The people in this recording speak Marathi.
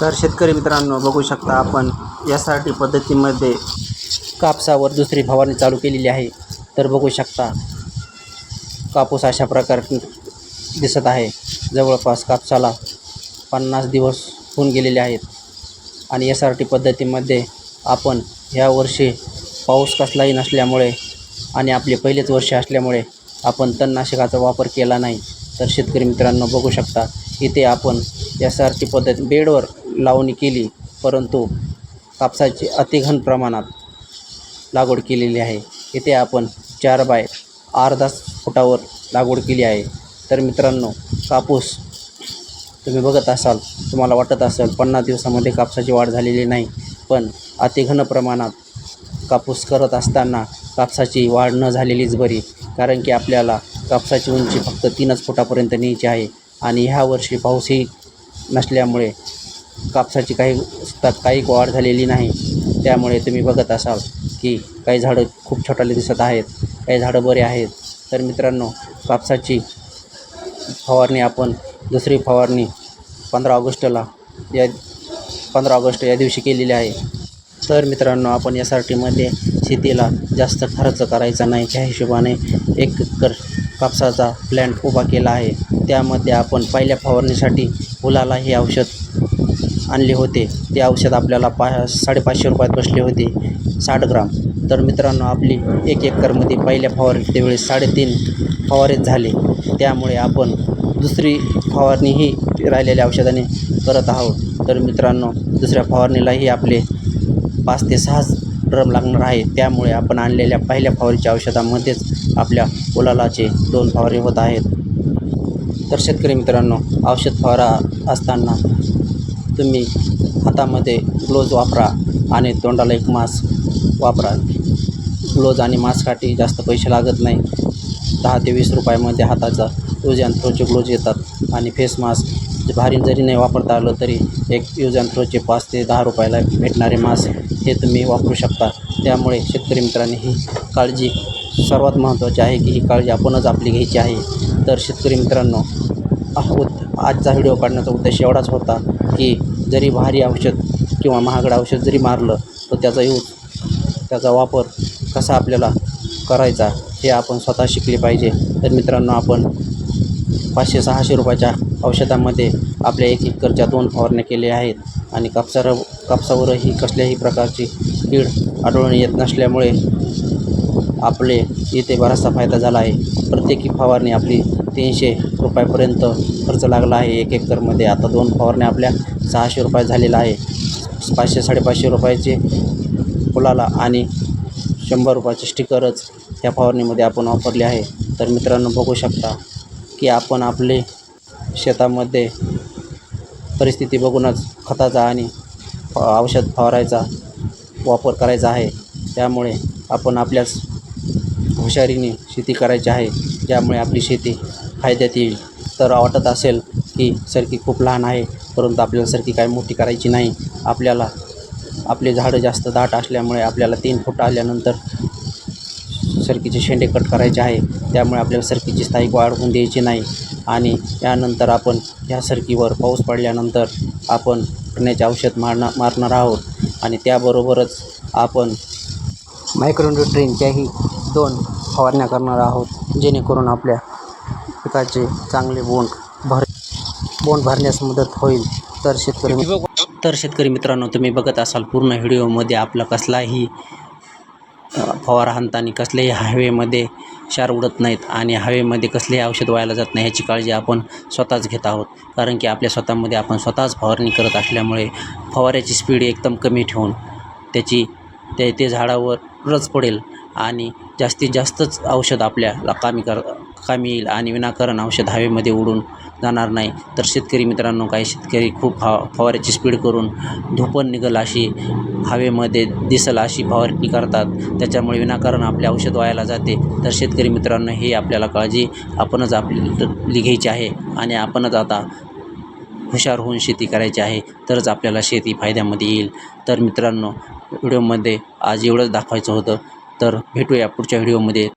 तर शेतकरी मित्रांनो, बघू शकता आपण यासाठी पद्धतीमध्ये कापसावर दुसरी फवारणी चालू केलेली आहे। तर बघू शकता कापूस अशा प्रकारे दिसत आहे। जवळपास कापसाला 50 दिवस होऊन गेलेले आहेत आणि SRT पद्धतीमध्ये आपण ह्या वर्षी पाऊस कसलाही नसल्यामुळे आणि आपले पहिलेच वर्ष असल्यामुळे आपण तणनाशकाचा वापर केला नाही। तर शेतकरी मित्रांनो, बघू शकता इथे आपण SRT पद्धत बेडवर लावणी केली, परंतु कापसाची अतिघन प्रमाणात लागवड केलेली आहे। इथे आपण 4 बाय अर्धा फुटावर लागवड केली आहे। तर मित्रांनो, कापूस तुम्ही बघत असाल, तुम्हाला वाटत असेल 50 दिवसामध्ये कापसाची वाढ झालेली नाही, पण अतिघन प्रमाणात कापूस करत असताना कापसाची वाढ न झालेलीच बरी। कारण की आपल्याला कापसाची उंची फक्त 3च फुटापर्यंत न्यायची आहे आणि ह्या वर्षी पाऊसही नसल्यामुळे कापसाची काही वाढ झालेली नाही। त्यामुळे तुम्ही बघत असाल की काही झाडं खूप छोटाले दिसत आहेत, काही झाडं बरे आहेत। तर मित्रांनो, कापसाची फवारणी आपण दुसरी फवारणी 15 ऑगस्ट या दिवशी केलेली आहे। तर मित्रांनो, आपण SRTमध्ये शेतीला जास्त खर्च करायचा नाही, त्या हिशोबाने 1 एकर कापसाचा प्लॅन्ट उभा केला आहे। त्यामध्ये आपण पहिल्या फवारणीसाठी फुलाला हे औषध आणले होते। ते औषध आपल्याला 550 रुपयात बसले होते, 60 ग्राम। तर मित्रांनो, आपली 1 एकरमध्ये पहिल्या फवारणीच्या वेळेस 3.5 फवारे झाले। त्यामुळे आपण दुसरी फवारणीही राहिलेल्या औषधाने करत आहोत। तर मित्रांनो, दुसऱ्या फवारणीलाही आपले 5 ते 6 ड्रम लागणार आहे। त्यामुळे आपण आणलेल्या पहिल्या फवारणीच्या औषधामध्येच आपल्या फुलालाचे 2 फवारे होत आहेत। तर शेतकरी मित्रांनो, औषध फवारा असताना तुम्ही हातामध्ये ग्लोव्ज वापरा आणि तोंडाला एक मास्क वापरा। ग्लोव्ज आणि मास्कसाठी जास्त पैसे लागत नाही, 10 ते 20 रुपयामध्ये हाताचा यूज अँड थ्रोचे ग्लोव्ज येतात आणि फेस मास्क भारी जरी नाही वापरता आलं तरी एक यूज अँड थ्रोचे 5 ते 10 रुपयाला भेटणारे मास्क हे तुम्ही वापरू शकता। त्यामुळे शेतकरी मित्रांनी ही काळजी सर्वात महत्त्वाची आहे की ही काळजी आपणच आपली घ्यायची आहे। तर शेतकरी मित्रांनो, आजचा व्हिडिओ काढण्याचा उद्देश एवढाच होता की जरी भारी औषध किंवा महागडं औषध जरी मारलं तर त्याचा वापर कसा आपल्याला करायचा हे आपण स्वतः शिकले पाहिजे। तर मित्रांनो, आपण 500-600 रुपयाच्या औषधामध्ये आपल्या 1 एकरच्या 2 फवारण्या केल्या आहेत आणि कापसावरही कसल्याही प्रकारची कीड आढळून येत नसल्यामुळे आपले इथे बराचसा फायदा झाला आहे। प्रत्येकी फवारणी आपली 300 रुपयापर्यंत खर्च लागला आहे 1 एकरमध्ये। आता 2 फवारण्या आपल्या 600 रुपयात झालेला आहे। 500-550 रुपयाचे फुलाला आणि 100 रुपयाचे स्टिकरच ह्या फवारणीमध्ये आपण वापरले आहे। तर मित्रांनो, बघू शकता की आपण आपले शेतामध्ये परिस्थिती बघूनच खताचा आणि औषध फवारायचा वापर करायचा आहे। त्यामुळे आपण आपल्याच हुशारीने शेती करायची आहे, ज्यामुळे आपली शेती फायद्यात येईल। तर वाटत असेल की सरकी खूप लहान आहे, परंतु आपल्याला सरकी काही मोठी करायची नाही। आपल्याला आपले झाडं जास्त दाट असल्यामुळे आपल्याला 3 फूट आल्यानंतर सरकीचे शेंडे कट करायचे आहे। त्यामुळे आपल्याला सरकीची स्थायिक वाढ होऊन द्यायची नाही आणि यानंतर आपण ह्या सरकीवर पाऊस पडल्यानंतर आपण फवारण्याचे औषध मारणार आहोत आणि त्याबरोबरच आपण मायक्रोन्यूट्रियनच्याही 2 फवारण्या करणार आहोत, जेणेकरून आपल्या पिकाचे चांगले बोंड भरण्यास मदत होईल। तर शेतकरी मित्रांनो, तुम्ही बघत असाल पूर्ण व्हिडिओमध्ये आपला कसलाही फवारा हाणताना कसलेही हवेमध्ये क्षार उडत नाहीत आणि हवेमध्ये कसलेही औषध वायाला जात नाही ह्याची काळजी आपण स्वतःच घेत आहोत। कारण की आपल्या स्वतःमध्ये आपण स्वतःच फवारणी करत असल्यामुळे फवाऱ्याची स्पीड एकदम कमी ठेवून ते झाडावर रच पडेल आणि जास्तीत जास्तच औषध आपल्याला कामी येईल आणि विनाकारण औषध हवेमध्ये उडून जाणार नाही। तर शेतकरी मित्रांनो, काही शेतकरी खूप फवाऱ्याची स्पीड करून धूपण निघेल अशी हवेमध्ये दिसेल अशी फवारणी करतात, त्याच्यामुळे विनाकारण आपले औषध वायाला जाते। तर शेतकरी मित्रांनो, ही आपल्याला काळजी आपणच आपली घ्यायची आहे आणि आपणच आता हुशार होऊन शेती करायची आहे, तरच आपल्याला शेती फायद्यामध्ये येईल। तर मित्रांनो, व्हिडिओमध्ये आज एवढंच दाखवायचं होतं। तर भेटूया पुढच्या व्हिडिओमध्ये।